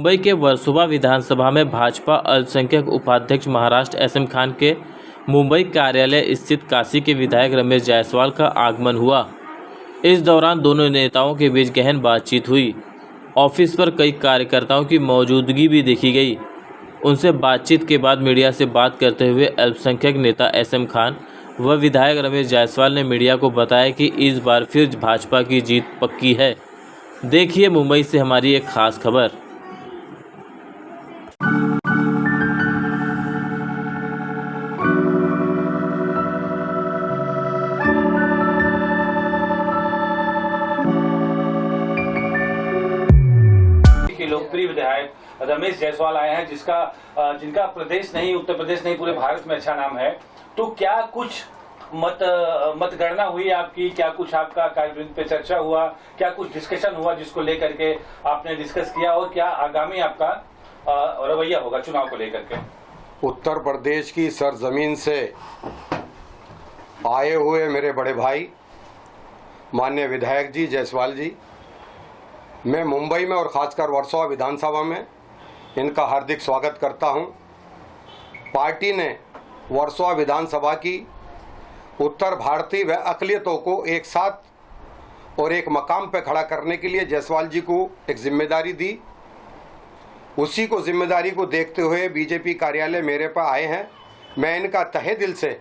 मुंबई के वर्सोवा विधानसभा में भाजपा अल्पसंख्यक उपाध्यक्ष महाराष्ट्र एसएम खान के मुंबई कार्यालय स्थित काशी के विधायक रमेश जायसवाल का आगमन हुआ। इस दौरान दोनों नेताओं के बीच गहन बातचीत हुई। ऑफिस पर कई कार्यकर्ताओं की मौजूदगी भी देखी गई। उनसे बातचीत के बाद मीडिया से बात करते हुए अल्पसंख्यक नेता एसएम खान व विधायक रमेश जायसवाल ने मीडिया को बताया कि इस बार फिर भाजपा की जीत पक्की है। देखिए मुंबई से हमारी एक खास खबर। लोकप्रिय विधायक रमेश जायसवाल आए हैं, जिनका प्रदेश नहीं, उत्तर प्रदेश नहीं, पूरे भारत में अच्छा नाम है। तो क्या कुछ मतगणना हुई आपकी? क्या कुछ आपका कार्यवृंद पे चर्चा हुआ? क्या कुछ डिस्कशन हुआ जिसको लेकर के आपने डिस्कस किया? और क्या आगामी आपका रवैया होगा चुनाव को लेकर के? उत्तर प्रदेश की सरजमीन से आए हुए मेरे बड़े भाई माननीय विधायक जी जायसवाल जी, मैं मुंबई में और ख़ासकर वर्सोवा विधानसभा में इनका हार्दिक स्वागत करता हूं। पार्टी ने वर्सोवा विधानसभा की उत्तर भारतीय व अक़लियतों को एक साथ और एक मकाम पर खड़ा करने के लिए जायसवाल जी को एक जिम्मेदारी दी। उसी को जिम्मेदारी को देखते हुए बीजेपी कार्यालय मेरे पर आए हैं। मैं इनका तहे दिल से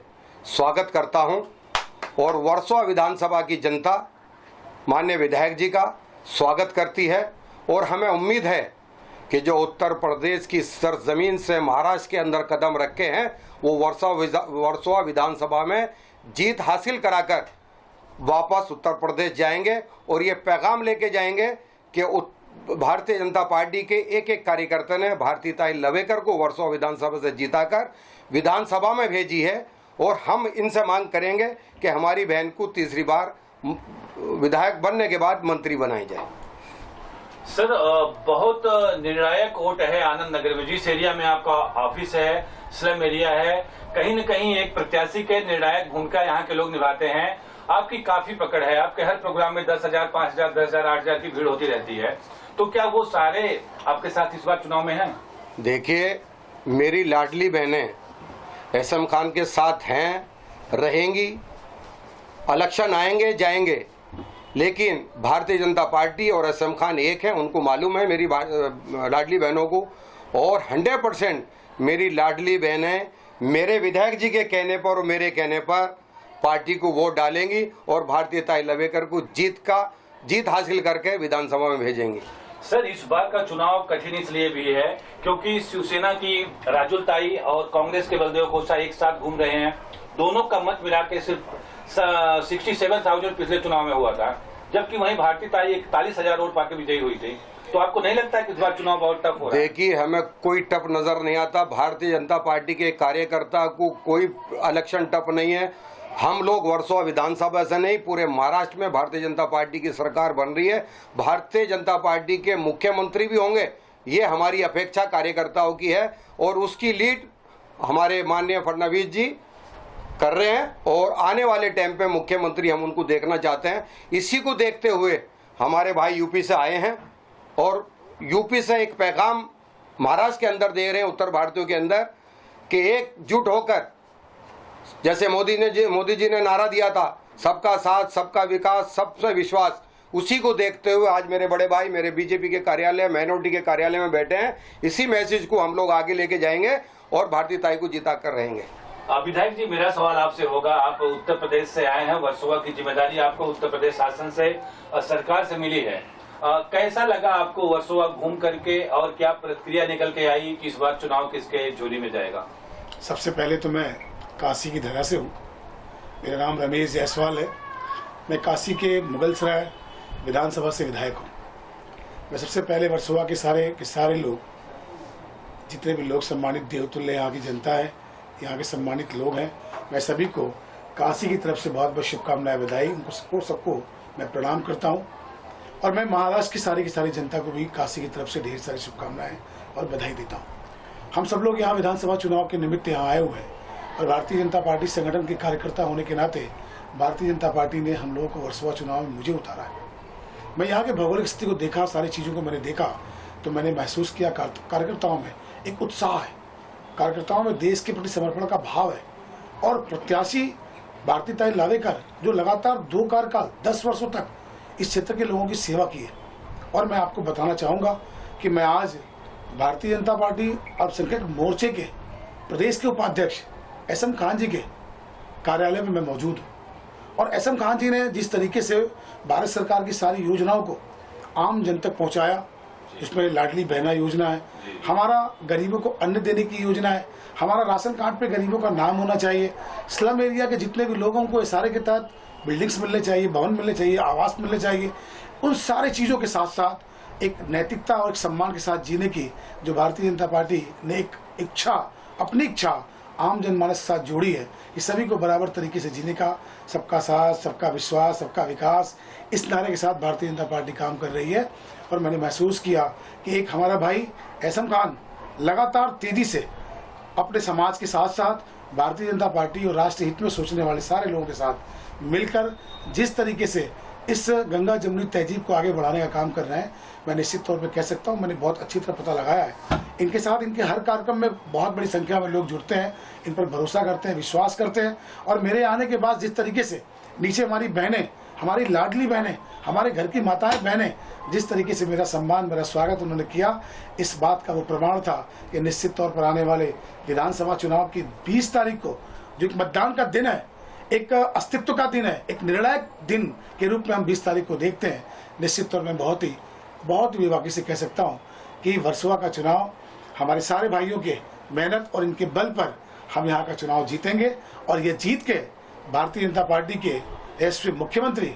स्वागत करता हूं और वर्सोवा विधानसभा की जनता माननीय विधायक जी का स्वागत करती है। और हमें उम्मीद है कि जो उत्तर प्रदेश की सरजमीन से महाराष्ट्र के अंदर कदम रखे हैं वो वर्सोवा विधानसभा में जीत हासिल कराकर वापस उत्तर प्रदेश जाएंगे और ये पैगाम लेके जाएंगे कि भारतीय जनता पार्टी के एक एक कार्यकर्ता ने भारतीताई लवेकर को वर्सोवा विधानसभा से जीताकर विधानसभा में भेजी है। और हम इनसे मांग करेंगे कि हमारी बहन को तीसरी बार विधायक बनने के बाद मंत्री बनाई जाए। सर, बहुत निर्णायक वोट है आनंद नगर में। जिस एरिया में आपका ऑफिस है, स्लम एरिया है, कहीं न कहीं एक प्रत्याशी के निर्णायक भूमिका यहाँ के लोग निभाते हैं। आपकी काफी पकड़ है, आपके हर प्रोग्राम में 10,000, 5,000, 10,000, 8,000 की भीड़ होती रहती है। तो क्या वो सारे आपके साथ इस बार चुनाव में हैं? देखिए, मेरी लाडली बहनें एसएम खान के साथ हैं, रहेंगी। इलेक्शन आएंगे जाएंगे, लेकिन भारतीय जनता पार्टी और एसएम खान एक है। उनको मालूम है मेरी लाडली बहनों को, और 100% मेरी लाडली बहनें मेरे विधायक जी के कहने पर और मेरे कहने पर पार्टी को वोट डालेंगी और भारतीयताई लवेकर को जीत हासिल करके विधानसभा में भेजेंगी। सर, इस बार का चुनाव कठिन इसलिए भी है क्योंकि शिवसेना की राजुल ताई और कांग्रेस के बलदेव कोसा एक साथ घूम रहे हैं। दोनों का मत मिला के सिर्फ 67,000 पिछले चुनाव में हुआ था, जबकि वहीं भारतीताई 41,000 वोट पाके विजयी हुई थी। तो आपको नहीं लगता कि इस बार चुनाव बहुत टफ हो रहा है? देखिए, हमें कोई टफ नजर नहीं आता। भारतीय जनता पार्टी के कार्यकर्ता को कोई इलेक्शन टफ नहीं है। हम लोग वर्सोवा विधानसभा से नहीं, पूरे महाराष्ट्र में भारतीय जनता पार्टी की सरकार बन रही है। भारतीय जनता पार्टी के मुख्यमंत्री भी होंगे, ये हमारी अपेक्षा कार्यकर्ताओं की है और उसकी लीड हमारे माननीय फडणवीस जी कर रहे हैं और आने वाले टाइम पे मुख्यमंत्री हम उनको देखना चाहते हैं। इसी को देखते हुए हमारे भाई यूपी से आए हैं और यूपी से एक पैगाम महाराष्ट्र के अंदर दे रहे हैं, उत्तर भारतीयों के अंदर, कि एकजुट होकर, जैसे मोदी जी ने नारा दिया था, सबका साथ, सबका विकास, सबसे विश्वास, उसी को देखते हुए आज मेरे बड़े भाई मेरे बीजेपी के कार्यालय, माइनॉरिटी के कार्यालय में बैठे हैं। इसी मैसेज को हम लोग आगे लेके जाएंगे और भारतीयताई को जिता कर रहेंगे। विधायक जी, मेरा सवाल आपसे होगा, आप उत्तर प्रदेश से आए हैं, वर्सोवा की जिम्मेदारी आपको उत्तर प्रदेश शासन से, सरकार से मिली है। कैसा लगा आपको वर्सोवा घूम करके और क्या प्रतिक्रिया निकल के आई कि इस बार चुनाव किसके झोली में जाएगा? सबसे पहले तो मैं काशी की धरा से हूँ। मेरा नाम रमेश जायसवाल है। मैं काशी के मुगलसराय विधानसभा से विधायक हूँ। मैं सबसे पहले वर्सोवा के सारे लोग, जितने भी लोग सम्मानित देवतुल्य यहाँ की जनता है, यहाँ के सम्मानित लोग हैं, मैं सभी को काशी की तरफ से बहुत बहुत शुभकामनाएं, बधाई। उनको सबको मैं प्रणाम करता हूँ और मैं महाराष्ट्र की सारी जनता को भी काशी की तरफ से ढेर सारी शुभकामनाएं और बधाई देता हूँ। हम सब लोग यहाँ विधानसभा चुनाव के निमित्त यहाँ आए हुए हैं और भारतीय जनता पार्टी संगठन के कार्यकर्ता होने के नाते भारतीय जनता पार्टी ने हम लोगों को वर्सोवा चुनाव में मुझे उतारा है। मैं यहाँ के भौगोलिक स्थिति को देखा, सारी चीज़ों को मैंने देखा तो मैंने महसूस किया कार्यकर्ताओं में एक उत्साह है, कार्यकर्ताओं में देश के प्रति समर्पण का भाव है। और प्रत्याशी भारतीताई लावेकर जो लगातार 2 कार्यकाल 10 वर्षों तक इस क्षेत्र के लोगों की सेवा की है। और मैं आपको बताना चाहूँगा कि मैं आज भारतीय जनता पार्टी अल्पसंख्यक मोर्चे के प्रदेश के उपाध्यक्ष एसएम खान जी के कार्यालय में मैं मौजूद हूँ। और एसएम खान जी ने जिस तरीके से भारत सरकार की सारी योजनाओं को आम जन तक पहुँचाया, जिसमें लाडली बहना योजना है, हमारा गरीबों को अन्न देने की योजना है, हमारा राशन कार्ड पे गरीबों का नाम होना चाहिए, स्लम एरिया के जितने भी लोगों को इस सारे के तहत बिल्डिंग्स मिलने चाहिए, भवन मिलने चाहिए, आवास मिलने चाहिए, उन सारी चीज़ों के साथ साथ एक नैतिकता और एक सम्मान के साथ जीने की जो भारतीय जनता पार्टी ने एक इच्छा, अपनी इच्छा आम जनमानस के साथ जोड़ी है कि सभी को बराबर तरीके से जीने का, सबका साथ, सबका विश्वास, सबका विकास, इस नारे के साथ भारतीय जनता पार्टी काम कर रही है। और मैंने महसूस किया कि एक हमारा भाई एसएम खान लगातार तेजी से अपने समाज के साथ साथ भारतीय जनता पार्टी और राष्ट्र हित में सोचने वाले सारे लोगों के साथ मिलकर जिस तरीके से इस गंगा जमुनी तहजीब को आगे बढ़ाने का काम कर रहे हैं, मैं निश्चित तौर पे कह सकता हूं मैंने बहुत अच्छी तरह पता लगाया है। इनके साथ इनके हर कार्यक्रम में बहुत बड़ी संख्या में लोग जुड़ते हैं, इन पर भरोसा करते हैं, विश्वास करते हैं। और मेरे आने के बाद जिस तरीके से नीचे हमारी बहनें, हमारी लाडली बहनें, हमारे घर की माताएं बहनें जिस तरीके से मेरा सम्मान, मेरा स्वागत उन्होंने किया, इस बात का वो प्रमाण था कि निश्चित तौर पर आने वाले विधानसभा चुनाव की 20 तारीख को जो एक मतदान का दिन है, एक अस्तित्व का दिन है, एक निर्णायक दिन के रूप में हम 20 तारीख को देखते हैं। निश्चित तौर में बहुत ही बेबाकी से कह सकता हूँ कि वर्सोवा का चुनाव हमारे सारे भाइयों के मेहनत और इनके बल पर हम यहाँ का चुनाव जीतेंगे। और ये जीत के भारतीय जनता पार्टी के यशस्वी मुख्यमंत्री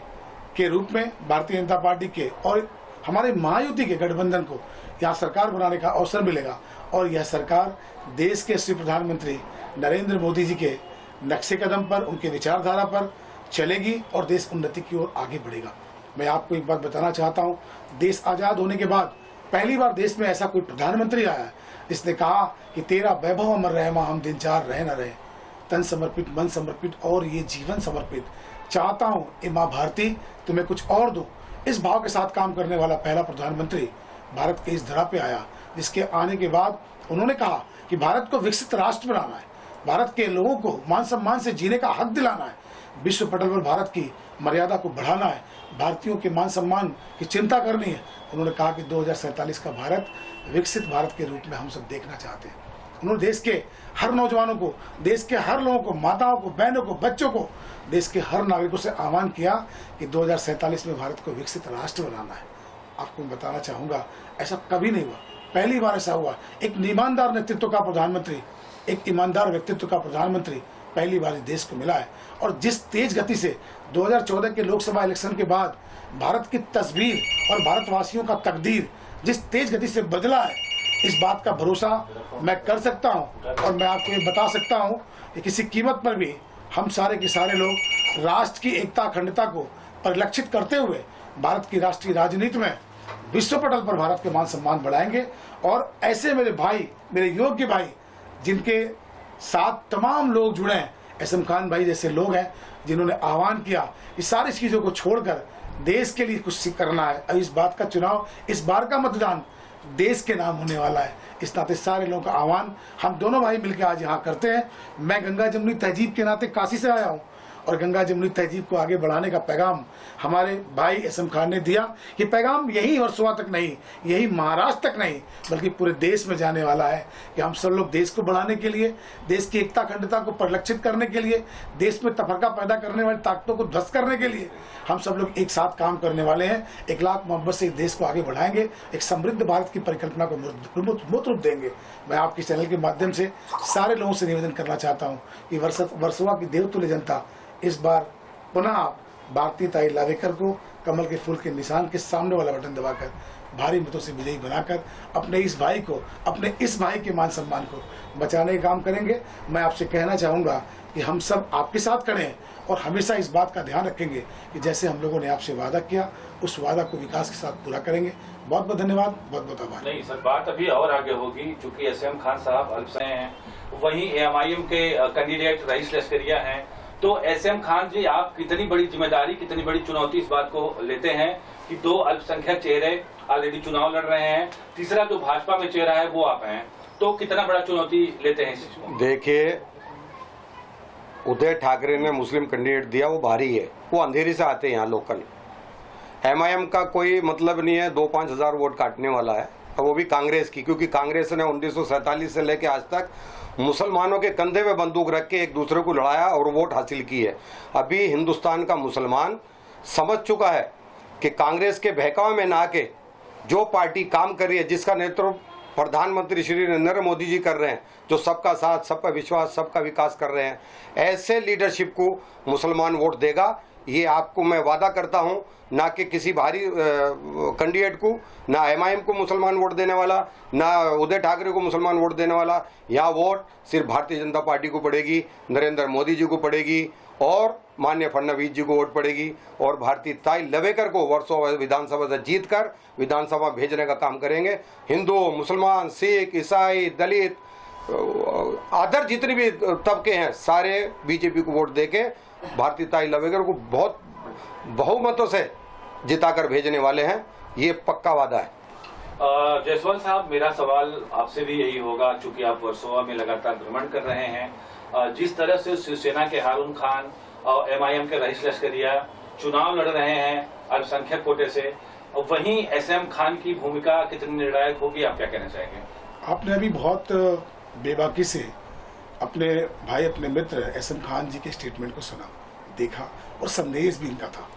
के रूप में भारतीय जनता पार्टी के और हमारे महायुति के गठबंधन को यहाँ सरकार बनाने का अवसर मिलेगा। और यह सरकार देश के श्री प्रधानमंत्री नरेंद्र मोदी जी के नक्शे कदम पर, उनके विचारधारा पर चलेगी और देश उन्नति की ओर आगे बढ़ेगा। मैं आपको एक बात बताना चाहता हूँ, देश आज़ाद होने के बाद पहली बार देश में ऐसा कोई प्रधानमंत्री आया है जिसने कहा कि तेरा वैभव अमर रहे माँ, हम दिन चार रहे न रहे, तन समर्पित, मन समर्पित और ये जीवन समर्पित, चाहता हूँ ए माँ भारती तुम्हें कुछ और दूँ। इस भाव के साथ काम करने वाला पहला प्रधानमंत्री भारत के इस धरा पे आया, जिसके आने के बाद उन्होंने कहा कि भारत को विकसित राष्ट्र बनाना है, भारत के लोगों को मान सम्मान से जीने का हक दिलाना है, विश्व पटल पर भारत की मर्यादा को बढ़ाना है, भारतीयों के मान सम्मान की चिंता करनी है। उन्होंने कहा कि 2047 का भारत विकसित भारत के रूप में हम सब देखना चाहते हैं। उन्होंने देश के हर नौजवानों को, देश के हर लोगों को, माताओं को, बहनों को, बच्चों को, देश के हर नागरिकों से आह्वान किया कि 2047 में भारत को विकसित राष्ट्र बनाना है। आपको मैं बताना चाहूँगा ऐसा कभी नहीं हुआ, पहली बार ऐसा हुआ। एक ईमानदार नेतृत्व का प्रधानमंत्री, एक ईमानदार व्यक्तित्व का प्रधानमंत्री पहली बार इस देश को मिला है। और जिस तेज गति से 2014 के लोकसभा इलेक्शन के बाद भारत की तस्वीर और भारतवासियों का तकदीर जिस तेज गति से बदला है, इस बात का भरोसा मैं कर सकता हूं। और मैं आपको ये बता सकता हूं कि किसी कीमत पर भी हम सारे के सारे लोग राष्ट्र की एकता, अखंडता को परिलक्षित करते हुए भारत की राष्ट्रीय राजनीति में विश्व पटल पर भारत के मान सम्मान बढ़ाएंगे। और ऐसे मेरे भाई, मेरे योग्य भाई, जिनके साथ तमाम लोग जुड़े हैं, एसएम खान भाई जैसे लोग हैं जिन्होंने आह्वान किया कि सारी चीज़ों को छोड़कर देश के लिए कुछ करना है। अब इस बात का चुनाव, इस बार का मतदान देश के नाम होने वाला है। इस नाते सारे लोगों का आह्वान हम दोनों भाई मिलकर आज यहाँ करते हैं। मैं गंगा जमुनी तहजीब के नाते काशी से आया हूँ और गंगा जमुनी तहजीब को आगे बढ़ाने का पैगाम हमारे भाई एसएम खान ने दिया। ये पैगाम यही वर्सोवा तक नहीं, यही महाराष्ट्र तक नहीं, बल्कि पूरे देश में जाने वाला है कि हम सब लोग देश को बढ़ाने के लिए, देश की एकता अखंडता को परिलक्षित करने के लिए, देश में तफरका पैदा करने वाली ताकतों को ध्वस्त करने के लिए हम सब लोग एक साथ काम करने वाले हैं। 1 लाख मोहब्बत से इस देश को आगे बढ़ाएंगे, एक समृद्ध भारत की परिकल्पना को मूर्त रूप देंगे। मैं आपके चैनल के माध्यम से सारे लोगों से निवेदन करना चाहता हूँ कि वर्सोवा की देवतुल्य जनता इस बार पुनः आप भारतीताई लावेकर को कमल के फूल के निशान के सामने वाला बटन दबाकर भारी मतों से विजयी बनाकर अपने इस भाई को, अपने इस भाई के मान सम्मान को बचाने का काम करेंगे। मैं आपसे कहना चाहूँगा कि हम सब आपके साथ खड़े हैं और हमेशा इस बात का ध्यान रखेंगे कि जैसे हम लोगों ने आपसे वादा किया, उस वादा को विकास के साथ पूरा करेंगे। बहुत बहुत धन्यवाद, बहुत बहुत आभार। नहीं सर, बात अभी और आगे होगी, चूंकि एसएम खान साहब अल्पसंख्यक हैं, वहीं एएमआईएम के कैंडिडेट रईस लश्करिया हैं, तो एसएम खान जी, आप कितनी बड़ी जिम्मेदारी, कितनी बड़ी चुनौती इस बात को लेते हैं कि दो अल्पसंख्यक चेहरे ऑलरेडी चुनाव लड़ रहे हैं, तीसरा जो भाजपा में चेहरा है वो आप हैं, तो कितना बड़ा चुनौती लेते हैं इस चीज को? देखिए, उदय ठाकरे ने मुस्लिम कैंडिडेट दिया, वो भारी है, वो अंधेरी से आते हैं यहाँ लोकल। एमआईएम का कोई मतलब नहीं है 2-5 हज़ार वोट काटने वाला है, और वो भी कांग्रेस की, क्योंकि कांग्रेस ने 1947 से लेकर आज तक मुसलमानों के कंधे में बंदूक रख के एक दूसरे को लड़ाया और वोट हासिल की है। अभी हिंदुस्तान का मुसलमान समझ चुका है कि कांग्रेस के बहकावे में ना आके जो पार्टी काम कर रही है, जिसका नेतृत्व प्रधानमंत्री श्री नरेंद्र मोदी जी कर रहे हैं, जो सबका साथ, सबका विश्वास, सबका विकास कर रहे हैं, ऐसे लीडरशिप को मुसलमान वोट देगा। ये आपको मैं वादा करता हूं, ना कि किसी भारी कैंडिडेट को, ना एमआईएम को मुसलमान वोट देने वाला, ना उदय ठाकरे को मुसलमान वोट देने वाला। यहाँ वोट सिर्फ भारतीय जनता पार्टी को पड़ेगी, नरेंद्र मोदी जी को पड़ेगी और माननीय फडणवीस जी को वोट पड़ेगी, और भारती ताई लवेकर को वर्सोवा विधानसभा से जीत कर विधानसभा भेजने का काम करेंगे। हिंदू, मुसलमान, सिख, ईसाई, दलित, अदर जितने भी तबके हैं, सारे बीजेपी को वोट देके भारती ताई लवेकर को बहुत बहुमतों से जिताकर भेजने वाले हैं, ये पक्का वादा है। जायसवाल साहब, मेरा सवाल आपसे भी यही होगा, चूंकि आप वर्सोवा में लगातार भ्रमण कर रहे हैं, जिस तरह से शिवसेना के हारून खान और एमआईएम के रईस लश्करिया चुनाव लड़ रहे हैं अल्पसंख्यक कोटे से, वहीं एसएम खान की भूमिका कितनी निर्णायक होगी, आप क्या कहना चाहेंगे? आपने अभी बहुत बेबाकी से अपने भाई, अपने मित्र एसएम खान जी के स्टेटमेंट को सुना, देखा, और संदेश भी इनका था।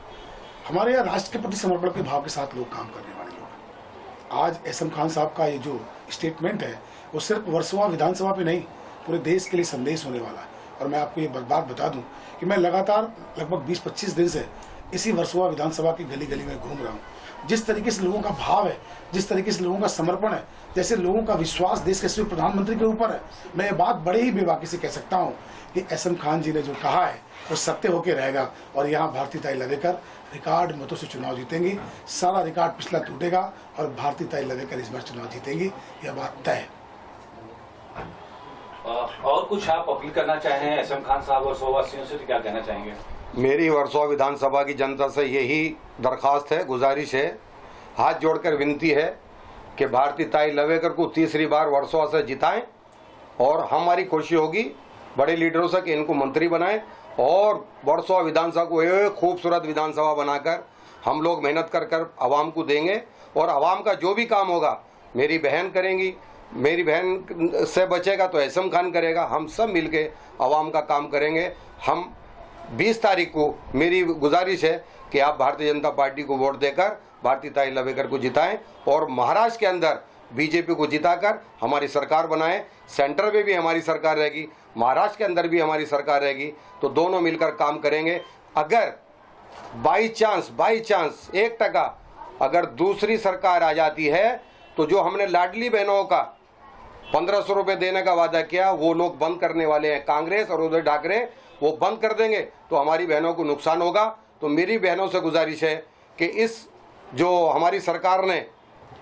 हमारे यहाँ राष्ट्र के प्रति समर्पण के भाव के साथ लोग काम करने वाले लोग। आज एसएम खान साहब का ये जो स्टेटमेंट है, वो सिर्फ वर्सोवा विधानसभा पे नहीं, पूरे देश के लिए संदेश होने वाला है। और मैं आपको ये बात बता दूं कि मैं लगातार लगभग 20-25 दिन से इसी वर्सोवा विधानसभा की गली गली में घूम रहा हूँ। जिस तरीके से लोगों का भाव है, जिस तरीके से लोगों का समर्पण है, जैसे लोगों का विश्वास देश के प्रधानमंत्री के ऊपर है, मैं ये बात बड़े ही बेबाकी से कह सकता हूँ कि एसएम खान जी ने जो कहा है वो सत्य होकर रहेगा। और यहाँ भारती ताई लवेकर रिकॉर्ड मतों से चुनाव जीतेंगी, सारा रिकॉर्ड पिछला टूटेगा और भारती ताई लवेकर इस बार चुनाव जीतेंगी, यह बात तय है। और कुछ आप अपील करना चाहें एसएम खान साहब वर्सोवा वासियों से, तो क्या कहना चाहेंगे? मेरी वर्सोवा विधानसभा की जनता से यही दरखास्त है, गुजारिश है, हाथ जोड़कर विनती है कि भारती ताई लवेकर को तीसरी बार वर्सोवा से जिताएं, और हमारी कोशिश होगी बड़े लीडरों से कि इनको मंत्री बनाएं, और वर्सोवा विधानसभा को एक खूबसूरत विधानसभा बनाकर हम लोग मेहनत कर कर आवाम को देंगे। और आवाम का जो भी काम होगा मेरी बहन करेंगी, मेरी बहन से बचेगा तो एसएम खान करेगा, हम सब मिलके आवाम का काम करेंगे। हम 20 तारीख को, मेरी गुजारिश है कि आप भारतीय जनता पार्टी को वोट देकर भारती ताई लवेकर को जिताएं, और महाराष्ट्र के अंदर बीजेपी को जिताकर हमारी सरकार बनाएं। सेंटर में भी हमारी सरकार रहेगी, महाराष्ट्र के अंदर भी हमारी सरकार रहेगी, तो दोनों मिलकर काम करेंगे। अगर बाई चांस 1% अगर दूसरी सरकार आ जाती है, तो जो हमने लाडली बहनों का 1500 रुपये देने का वादा किया, वो लोग बंद करने वाले हैं। कांग्रेस और उदय ठाकरे वो बंद कर देंगे, तो हमारी बहनों को नुकसान होगा। तो मेरी बहनों से गुजारिश है कि इस जो हमारी सरकार ने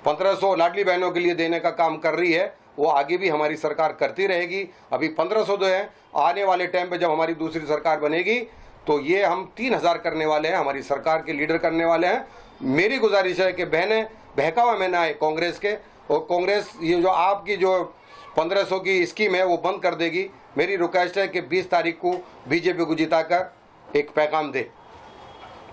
1500 लाडली बहनों के लिए देने का काम कर रही है, वो आगे भी हमारी सरकार करती रहेगी। अभी 1500 दो है, आने वाले टाइम पे जब हमारी दूसरी सरकार बनेगी तो ये हम 3000 करने वाले हैं, हमारी सरकार के लीडर करने वाले हैं। मेरी गुजारिश है कि बहनें बहकावा में ना आए कांग्रेस के, और कांग्रेस ये जो आपकी जो 1500 की स्कीम है वो बंद कर देगी। मेरी रिक्वेस्ट है कि 20 तारीख को बीजेपी को जिताकर एक पैगाम दे।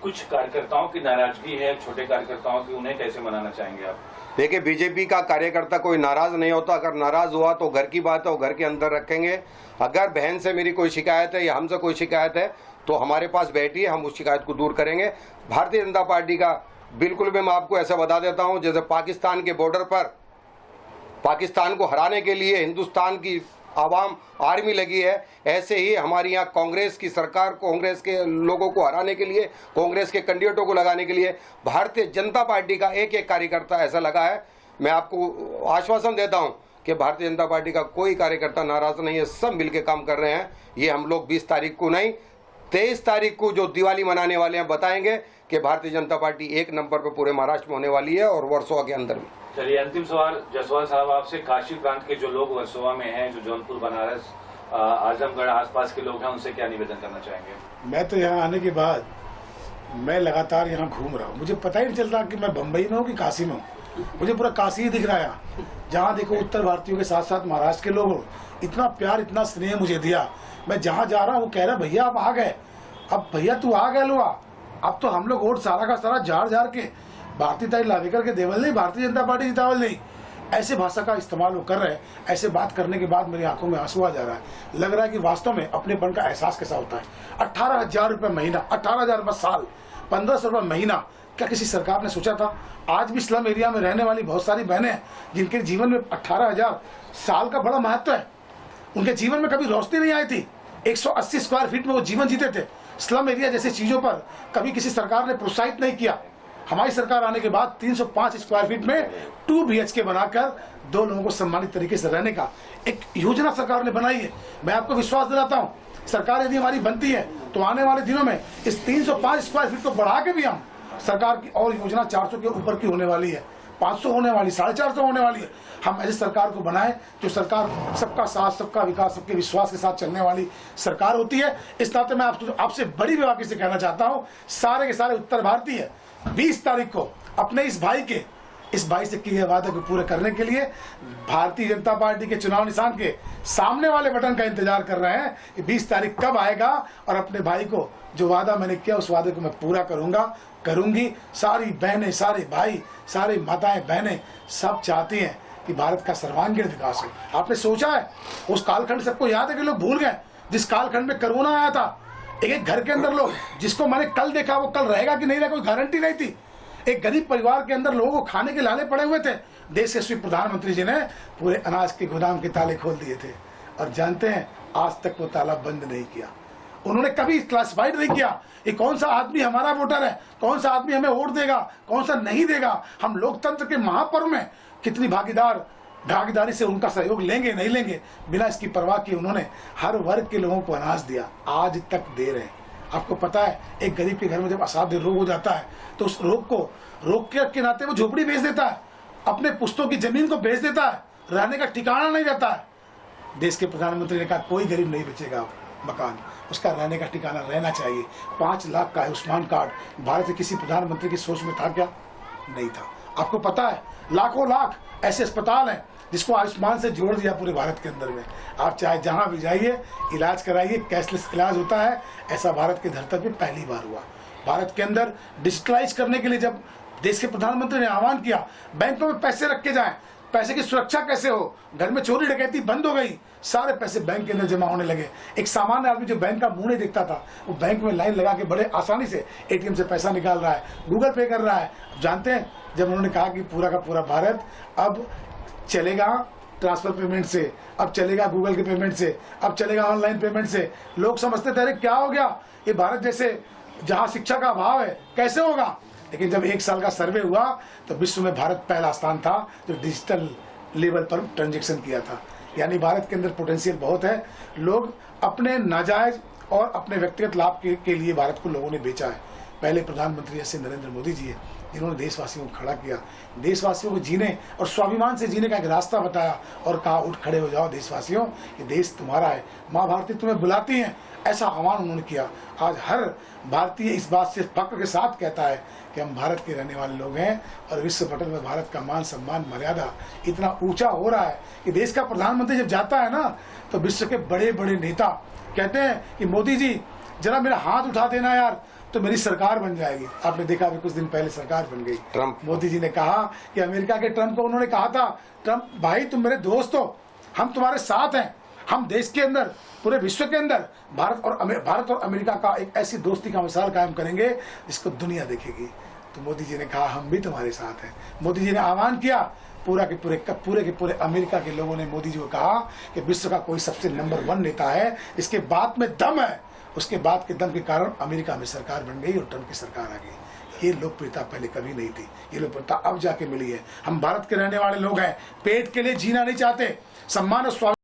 कुछ कार्यकर्ताओं की नाराजगी है, छोटे कार्यकर्ताओं की, उन्हें कैसे मनाना चाहेंगे आप? देखिए, बीजेपी का कार्यकर्ता कोई नाराज नहीं होता, अगर नाराज हुआ तो घर की बात है, वो घर के अंदर रखेंगे। अगर बहन से मेरी कोई शिकायत है या हमसे कोई शिकायत है तो हमारे पास बैठिए, हम उस शिकायत को दूर करेंगे। भारतीय जनता पार्टी का बिल्कुल भी, मैं आपको ऐसा बता देता हूं, जैसे पाकिस्तान के बॉर्डर पर पाकिस्तान को हराने के लिए हिंदुस्तान की आवाम आर्मी लगी है, ऐसे ही हमारी यहाँ कांग्रेस की सरकार, कांग्रेस के लोगों को हराने के लिए, कांग्रेस के कैंडिडेटों को लगाने के लिए भारतीय जनता पार्टी का एक एक कार्यकर्ता ऐसा लगा है। मैं आपको आश्वासन देता हूँ कि भारतीय जनता पार्टी का कोई कार्यकर्ता नाराज नहीं है, सब मिलकर काम कर रहे हैं। ये हम लोग 20 तारीख को नहीं, 23 तारीख को जो दिवाली मनाने वाले हैं, बताएंगे कि भारतीय जनता पार्टी 1 नंबर पर पूरे महाराष्ट्र में होने वाली है, और वर्सोवा के अंदर भी। चलिए, अंतिम सवाल जायसवाल साहब आपसे, काशी प्रांत के जो लोग वर्सोवा में हैं, जो जौनपुर, बनारस आजमगढ़ आसपास के लोग हैं, उनसे क्या निवेदन करना चाहेंगे? मैं तो यहाँ आने के बाद मैं लगातार यहाँ घूम रहा हूँ, मुझे पता ही नहीं चलता कि मैं बम्बई में हूँ कि काशी में हूँ। मुझे पूरा काशी ही दिख रहा है यहाँ। जहाँ देखो उत्तर भारतीयों के साथ साथ महाराष्ट्र के लोग इतना प्यार इतना स्नेह मुझे दिया। मैं जहाँ जा रहा हूँ वो कह रहा भैया आप आ गए, अब भैया तू आ गए लो, अब तो हम लोग वोट सारा का सारा झाड़ के भारतीय ताई लावेकर के देवल नहीं, भारतीय जनता पार्टी जितावल नहीं, ऐसे भाषा का इस्तेमाल वो कर रहे हैं। ऐसे बात करने के बाद मेरी आंखों में आंसू आ जा रहा है। लग रहा है कि वास्तव में अपनेपन का एहसास कैसा होता है। 18,000 रुपये महीना, 18,000 रुपये साल, 1,500 रुपये महीना, क्या किसी सरकार ने सोचा था? आज भी स्लम एरिया में रहने वाली बहुत सारी बहनें हैं जिनके जीवन में 18,000 साल का बड़ा महत्व है। उनके जीवन में कभी रोशनी नहीं आई थी। 180 स्क्वायर फीट में वो जीवन जीते थे। स्लम एरिया जैसी चीजों पर कभी किसी सरकार ने प्रोत्साहित नहीं किया। हमारी सरकार आने के बाद 305 स्क्वायर फीट में 2 BHK बनाकर 2 लोगों को सम्मानित तरीके से रहने का एक योजना सरकार ने बनाई है। मैं आपको विश्वास दिलाता हूँ, सरकार यदि हमारी बनती है तो आने वाले दिनों में इस 305 स्क्वायर फीट को बढ़ा के भी हम सरकार की और योजना 400 के ऊपर की होने वाली है, 500 होने वाली, 450 होने वाली है। हम ऐसी सरकार को बनाएं जो सरकार सबका साथ, सबका विकास, सबके विश्वास के साथ चलने वाली सरकार होती है। इस नाते मैं आपसे बड़ी बेबाकी से कहना चाहता हूँ, सारे के सारे उत्तर भारतीय 20 तारीख को अपने इस भाई से किए वादे को पूरे करने के लिए भारतीय जनता पार्टी के चुनाव निशान के सामने वाले बटन का इंतजार कर रहे हैं कि 20 तारीख कब आएगा और अपने भाई को जो वादा मैंने किया उस वादे को मैं पूरा करूंगी। सारी बहनें, सारे भाई, सारी माताएं, बहनें सब चाहती हैं कि भारत का सर्वांगीण विकास हो। आपने सोचा है उस कालखंड सबको याद है कि लोग भूल गए जिस कालखंड में कोरोना आया था। एक घर के अंदर लोग, जिसको मैंने कल देखा वो कल रहेगा कि नहीं रहेगा कोई गारंटी नहीं थी। एक गरीब परिवार के अंदर लोगों को खाने के लाले पड़े हुए थे। देश यशस्वी प्रधानमंत्री जी ने पूरे अनाज के गोदाम के ताले खोल दिए थे और जानते हैं आज तक वो ताला बंद नहीं किया। उन्होंने कभी क्लासिफाइड नहीं किया ये कौन सा आदमी हमारा वोटर है, कौन सा आदमी हमें वोट देगा, कौन सा नहीं देगा। हम लोकतंत्र के महापर्व में कितनी भागीदारी से उनका सहयोग लेंगे नहीं लेंगे, बिना इसकी परवाह किए उन्होंने हर वर्ग के लोगों को अनाज दिया, आज तक दे रहे हैं। आपको पता है एक गरीब के घर में जब असाध्य रोग हो जाता है तो उस रोग के नाते वो झोपड़ी बेच देता है, अपने पुश्तों की जमीन को बेच देता है, रहने का ठिकाना नहीं रहता है। देश के प्रधानमंत्री ने कहा कोई गरीब नहीं बेचेगा मकान, उसका रहने का ठिकाना रहना चाहिए। 5 लाख का आयुष्मान कार्ड भारत के किसी प्रधानमंत्री की सोच में था क्या? नहीं था। आपको पता है लाखों लाख ऐसे अस्पताल हैं जिसको आयुष्मान से जोड़ दिया पूरे भारत के अंदर में। आप चाहे जहां भी जाइए इलाज कराइए, कैशलेस इलाज होता है। ऐसा भारत के धरती पे पहली बार हुआ। भारत के अंदर डिजिटलाइज करने के लिए जब देश के प्रधानमंत्री ने आह्वान किया बैंकों में पैसे रख के जाएं, पैसे की सुरक्षा कैसे हो, घर में चोरी डकैती बंद हो गई, सारे पैसे बैंक के अंदर जमा होने लगे। एक सामान्य आदमी जो बैंक का मुंह नहीं देखता था वो बैंक में लाइन लगा के बड़े आसानी से ATM से पैसा निकाल रहा है, गूगल पे कर रहा है। जानते हैं जब उन्होंने कहा कि पूरा का पूरा भारत अब चलेगा ट्रांसफर पेमेंट से, अब चलेगा गूगल के पेमेंट से, अब चलेगा ऑनलाइन पेमेंट से, लोग समझते थे अरे क्या हो गया, ये भारत जैसे जहां शिक्षा का अभाव है कैसे होगा। लेकिन जब 1 साल का सर्वे हुआ तो विश्व में भारत पहला स्थान था जो डिजिटल लेवल पर ट्रांजेक्शन किया था। यानी भारत के अंदर पोटेंशियल बहुत है। लोग अपने नाजायज और अपने व्यक्तिगत लाभ के लिए भारत को लोगों ने बेचा है। पहले प्रधानमंत्री ऐसे नरेंद्र मोदी जी है जिन्होंने देशवासियों को खड़ा किया, देशवासियों को जीने और स्वाभिमान से जीने का एक रास्ता बताया और कहा उठ खड़े हो जाओ देशवासियों, ये देश तुम्हारा है, माँ भारती तुम्हें बुलाती हैं, ऐसा आह्वान उन्होंने किया। आज हर भारतीय इस बात से फक्र के साथ कहता है कि हम भारत के रहने वाले लोग हैं और विश्व पटल में भारत का मान सम्मान मर्यादा इतना ऊंचा हो रहा है कि देश का प्रधानमंत्री जब जाता है ना तो विश्व के बड़े बड़े नेता कहते हैं कि मोदी जी जरा मेरा हाथ उठा देना यार तो मेरी सरकार बन जाएगी। आपने देखा अभी कुछ दिन पहले सरकार बन गई। ट्रम्प मोदी जी ने कहा कि अमेरिका के ट्रम्प को उन्होंने कहा था, ट्रम्प भाई तुम मेरे दोस्त हो, हम तुम्हारे साथ हैं, हम देश के अंदर पूरे विश्व के अंदर भारत और अमेरिका का एक ऐसी दोस्ती का मिसाल कायम करेंगे जिसको दुनिया देखेगी। तो मोदी जी ने कहा हम भी तुम्हारे साथ हैं। मोदी जी ने आह्वान किया, पूरे के पूरे अमेरिका के लोगों ने मोदी जी को कहा कि विश्व का कोई सबसे नंबर 1 नेता है जिसके बात में दम है, उसके बाद के दम के कारण अमेरिका में सरकार बन गई और ट्रम्प की सरकार आ गई। ये लोकप्रियता पहले कभी नहीं थी, ये लोकप्रियता अब जाके मिली है। हम भारत के रहने वाले लोग हैं, पेट के लिए जीना नहीं चाहते, सम्मान और स्वाभिमान